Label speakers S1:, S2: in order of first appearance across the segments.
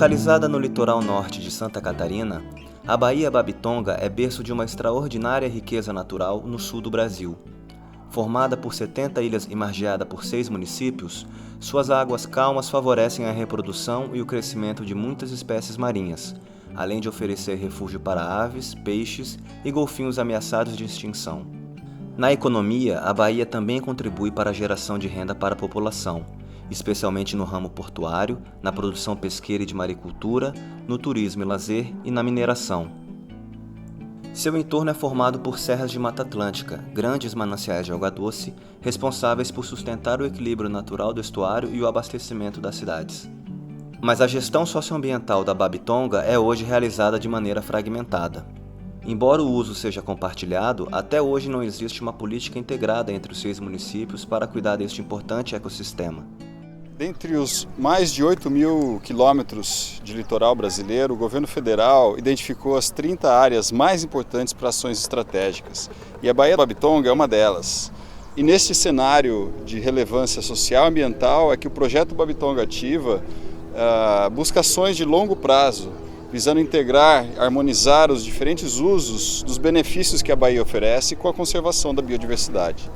S1: Localizada no litoral norte de Santa Catarina, a Baía Babitonga é berço de uma extraordinária riqueza natural no sul do Brasil. Formada por 70 ilhas e margeada por 6 municípios, suas águas calmas favorecem a reprodução e o crescimento de muitas espécies marinhas, além de oferecer refúgio para aves, peixes e golfinhos ameaçados de extinção. Na economia, a Baía também contribui para a geração de renda para a população, especialmente no ramo portuário, na produção pesqueira e de maricultura, no turismo e lazer e na mineração. Seu entorno é formado por serras de Mata Atlântica, grandes mananciais de água doce, responsáveis por sustentar o equilíbrio natural do estuário e o abastecimento das cidades. Mas a gestão socioambiental da Babitonga é hoje realizada de maneira fragmentada. Embora o uso seja compartilhado, até hoje não existe uma política integrada entre os 6 municípios para cuidar deste importante ecossistema.
S2: Dentre os mais de 8 mil quilômetros de litoral brasileiro, o governo federal identificou as 30 áreas mais importantes para ações estratégicas, e a Baía Babitonga é uma delas. E neste cenário de relevância social e ambiental é que o projeto Babitonga Ativa busca ações de longo prazo, visando integrar, harmonizar os diferentes usos dos benefícios que a Baía oferece com a conservação da biodiversidade.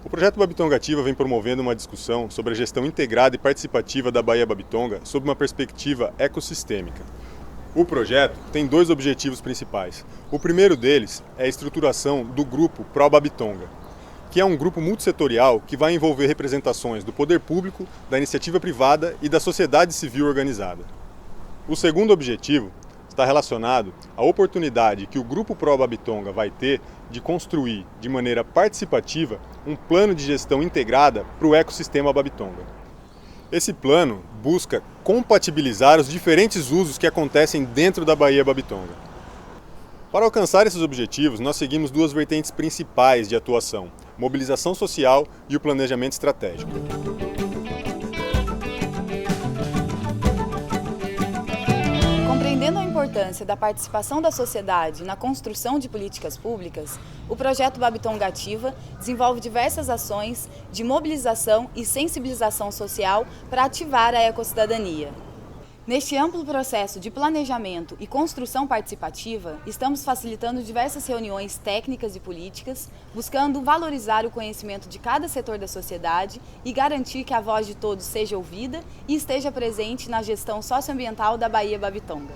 S3: O projeto Babitonga Ativa vem promovendo uma discussão sobre a gestão integrada e participativa da Baía Babitonga sob uma perspectiva ecossistêmica. O projeto tem 2 objetivos principais. O primeiro deles é a estruturação do grupo Pró-Babitonga, que é um grupo multissetorial que vai envolver representações do poder público, da iniciativa privada e da sociedade civil organizada. O segundo objetivo está relacionado à oportunidade que o Grupo Pró-Babitonga vai ter de construir, de maneira participativa, um plano de gestão integrada para o ecossistema Babitonga. Esse plano busca compatibilizar os diferentes usos que acontecem dentro da Baía Babitonga. Para alcançar esses objetivos, nós seguimos 2 vertentes principais de atuação: mobilização social e o planejamento estratégico.
S4: Compreendendo a importância da participação da sociedade na construção de políticas públicas, o projeto Babitonga Ativa desenvolve diversas ações de mobilização e sensibilização social para ativar a ecossidadania. Neste amplo processo de planejamento e construção participativa, estamos facilitando diversas reuniões técnicas e políticas, buscando valorizar o conhecimento de cada setor da sociedade e garantir que a voz de todos seja ouvida e esteja presente na gestão socioambiental da Baía Babitonga.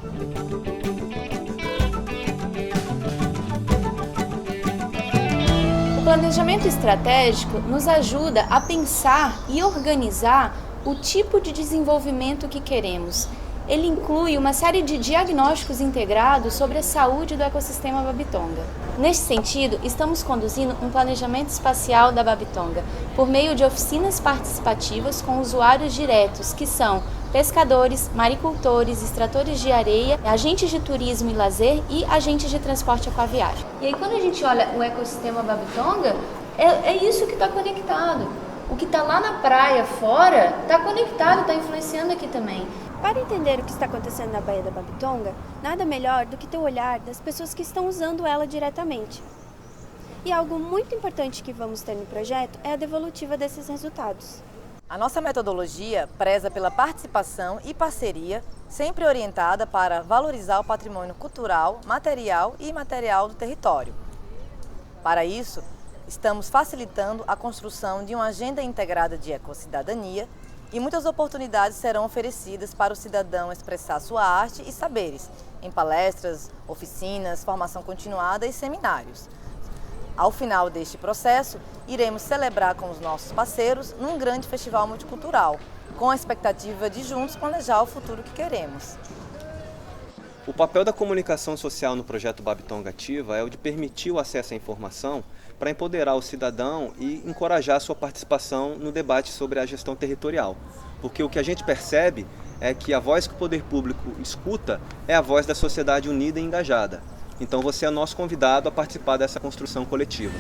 S5: O planejamento estratégico nos ajuda a pensar e organizar o tipo de desenvolvimento que queremos. Ele inclui uma série de diagnósticos integrados sobre a saúde do ecossistema Babitonga. Neste sentido, estamos conduzindo um planejamento espacial da Babitonga por meio de oficinas participativas com usuários diretos, que são pescadores, maricultores, extratores de areia, agentes de turismo e lazer e agentes de transporte aquaviário. E aí, quando a gente olha o ecossistema Babitonga, é isso que está conectado. O que está lá na praia fora está conectado, está influenciando aqui também.
S6: Para entender o que está acontecendo na Baía da Babitonga, nada melhor do que ter o olhar das pessoas que estão usando ela diretamente. E algo muito importante que vamos ter no projeto é a devolutiva desses resultados.
S7: A nossa metodologia preza pela participação e parceria, sempre orientada para valorizar o patrimônio cultural, material e imaterial do território. Para isso, estamos facilitando a construção de uma agenda integrada de ecossidadania e muitas oportunidades serão oferecidas para o cidadão expressar sua arte e saberes, em palestras, oficinas, formação continuada e seminários. Ao final deste processo, iremos celebrar com os nossos parceiros num grande festival multicultural, com a expectativa de juntos planejar o futuro que queremos.
S1: O papel da comunicação social no projeto Babitonga Ativa é o de permitir o acesso à informação para empoderar o cidadão e encorajar a sua participação no debate sobre a gestão territorial. Porque o que a gente percebe é que a voz que o poder público escuta é a voz da sociedade unida e engajada. Então você é nosso convidado a participar dessa construção coletiva.